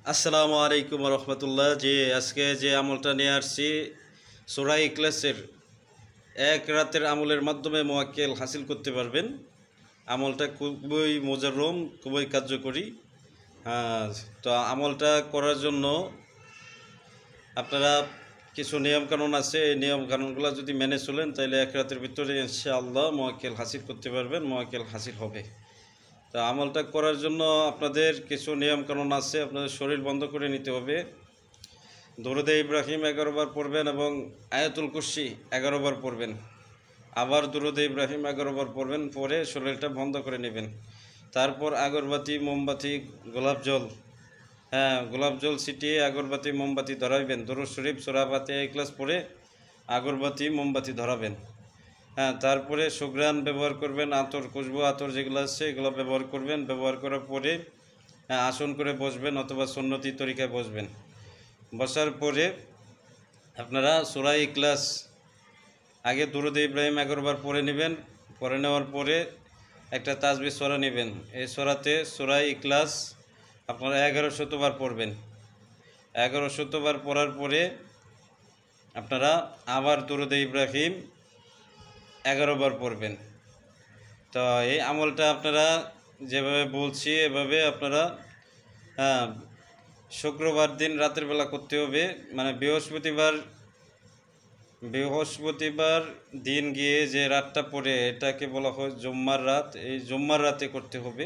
আসসালামু আলাইকুম রহমতুল্লাহ। আজকে যে আমলটা নিয়ে আসছি, সূরা ইখলাসের এক রাতের আমলের মাধ্যমে মুয়াক্কেল হাসিল করতে পারবেন। আমলটা খুবই মোজাররম, খুবই কার্যকরী। হ্যাঁ, তো আমলটা করার জন্য আপনারা কিছু নিয়মকানুন আছে, এই নিয়মকানুনগুলো যদি মেনে চলেন তাহলে এক রাতের ভিতরে ইনশাআল্লাহ মুয়াক্কেল হাসিল করতে পারবেন, মুয়াক্কেল হাসিল হবে। তা আমলটা করার জন্য আপনাদের কিছু নিয়মকানুন আছে। আপনাদের শরীর বন্ধ করে নিতে হবে, দরুদে ইব্রাহিম 11 বার পড়বেন এবং আয়াতুল কুরসি 11 বার পড়বেন। আবার দরুদে ইব্রাহিম 11 বার পড়বেন, পরে শরীরটা বন্ধ করে নেবেন। তারপর আগরবাতি, মোমবাতি, গোলাপ জল, গোলাপ জল ছিটিয়ে আগরবাতি মোমবাতি ধরাইবেন। দরুদ শরীফ সূরা ফাতিহা ইখলাস পড়ে আগরবাতি মোমবাতি ধরাবেন। তারপরে সুঘ্রাণ ব্যবহার করবেন, আতর, খুশবু আতর যেগুলো আছে এগুলো ব্যবহার করবেন। ব্যবহার করার পরে আসন করে বসবেন অথবা সুন্নতি তরিকায় বসবেন। বসার পরে আপনারা সূরা ইখলাস আগে দরুদে ইব্রাহিম 11 বার পড়ে নেবেন। পড়ে নেওয়ার পরে একটা তাসবিহ সূরা নেবেন। এই সূরাতে সূরা ইখলাস আপনারা 1100 বার পড়বেন। 1100 বার পড়ার পরে আপনারা আবার দরুদে ইব্রাহিম 11 বার পড়বেন। তো এই আমলটা আপনারা যেভাবে বলছি এভাবে আপনারা শুক্রবার দিন রাতের বেলা করতে হবে। মানে বৃহস্পতিবার দিন গিয়ে যে রাতটা পড়ে এটাকে বলা হয় জুম্মার রাত। এই জুম্মার রাতে করতে হবে।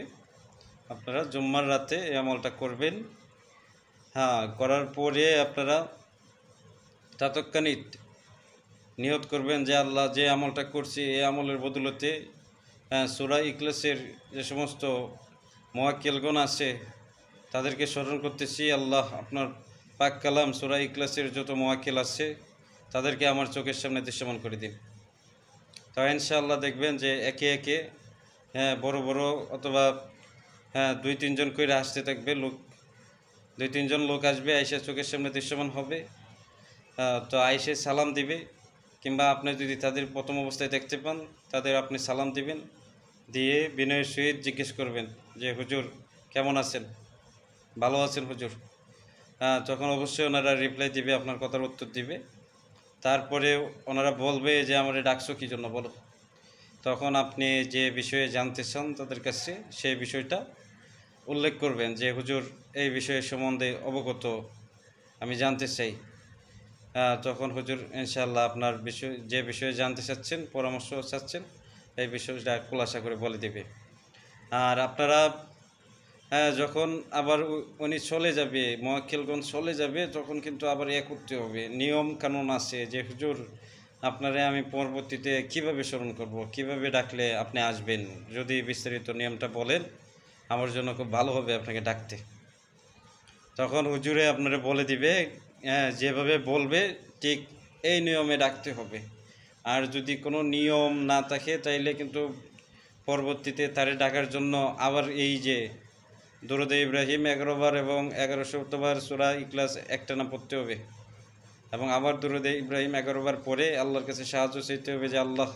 আপনারা জুম্মার রাতে এই আমলটা করবেন। করার পরে আপনারা তাৎক্ষণিক নিয়ত করবেন যে আল্লাহ, যে আমলটা করছি এই আমলের বদলতে সূরা ইখলাসের যে সমস্ত মুয়াক্কেলগণ আছে তাদেরকে স্মরণ করতেছি। আল্লাহ, আপনার পাক কালাম সূরা ইখলাসের যত মুয়াক্কেল আছে তাদেরকে আমার চোখের সামনে দৃশ্যমান করে দিন। তো ইনশাআল্লাহ দেখবেন যে একে একে বড় বড় অথবা 2-3 জন করে আসতে থাকবে লোক। 2-3 জন লোক আসবে, আইসা চোখের সামনে দৃশ্যমান হবে। তো আইসে সালাম দিবে, কিংবা আপনি যদি তাদের প্রথম অবস্থায় দেখতে পান তাদের আপনি সালাম দিবেন। দিয়ে বিনয়ের সহিত জিজ্ঞেস করবেন যে হুজুর কেমন আছেন, ভালো আছেন হুজুর। তখন অবশ্যই ওনারা রিপ্লাই দিবে, আপনার কথার উত্তর দিবে। তারপরে ওনারা বলবে যে আমারে ডাকছো কী জন্য বলো। তখন আপনি যে বিষয়ে জানতে চান তাদের কাছে সেই বিষয়টা উল্লেখ করবেন যে হুজুর এই বিষয়ের সম্বন্ধে অবগত, আমি জানতে চাই। তখন হুজুর ইনশাআল্লাহ আপনার যে বিষয়ে জানতে চাচ্ছেন, পরামর্শ চাচ্ছেন, এই বিষয়টা খোলাসা করে বলে দেবে। আর আপনারা যখন আবার উনি চলে যাবে, মুয়াক্কেলগণ চলে যাবে, তখন কিন্তু আবার করতে হবে। নিয়ম কানুন আছে যে হুজুর আপনারে আমি পরবর্তীতে কিভাবে স্মরণ করব, কিভাবে ডাকলে আপনি আসবেন। যদি বিস্তারিত নিয়মটা বলেন আমার জন্য খুব ভালো হবে আপনাকে ডাকতে। তখন হুজুরে আপনারা বলে দিবে, যেভাবে বলবে ঠিক এই নিয়মে ডাকতে হবে। আর যদি কোনো নিয়ম না থাকে তাইলে কিন্তু পরবর্তীতে তারে ডাকার জন্য আবার এই যে দরুদে ইব্রাহিম 11 বার এবং 1100 বার সূরা ইখলাস একটানা পড়তে হবে। এবং আবার দরুদে ইব্রাহিম 11 বার পরে আল্লাহর কাছে সাহায্য চাইতে হবে যে আল্লাহ,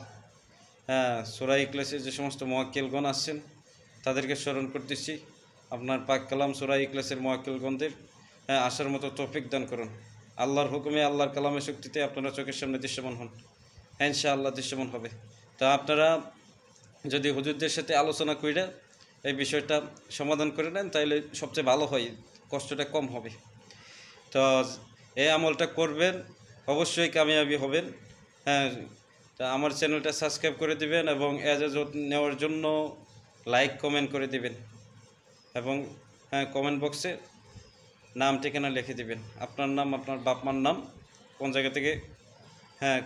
সূরা ইখলাসের যে সমস্ত মুয়াক্কেলগণ আছেন তাদেরকে স্মরণ করতেছি, আপনার পাক কালাম সূরা ইখলাসের মুয়াক্কেলগণদের আসার মতো তৌফিক দান করুন। আল্লাহর হুকুমে, আল্লাহর কালামের শক্তিতে আপনারা চোখের সামনে দৃশ্যমান হন, ইনশাআল্লাহ দৃশ্যমান হবে। তা আপনারা যদি হুজুরদের সাথে আলোচনা করে এই বিষয়টা সমাধান করে নেন তাহলে সবচেয়ে ভালো হয়, কষ্টটা কম হবে। তো এই আমলটা করবেন, অবশ্যই কামিয়াবি হবেন। তা আমার চ্যানেলটা সাবস্ক্রাইব করে দিবেন এবং এজাজত নেওয়ার জন্য লাইক কমেন্ট করে দিবেন। এবং কমেন্ট বক্সে নাম ঠিকানা লিখে দিবেন, আপনার নাম, আপনার বাপ মার নাম, কোন জায়গা থেকে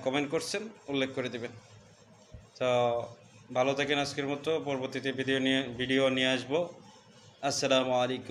কমেন্ট করছেন উল্লেখ করে দিবেন। তো ভালো থাকেন। আজকের মতো পরবর্তীতে ভিডিও নিয়ে আসবো। আসসালামু আলাইকুম।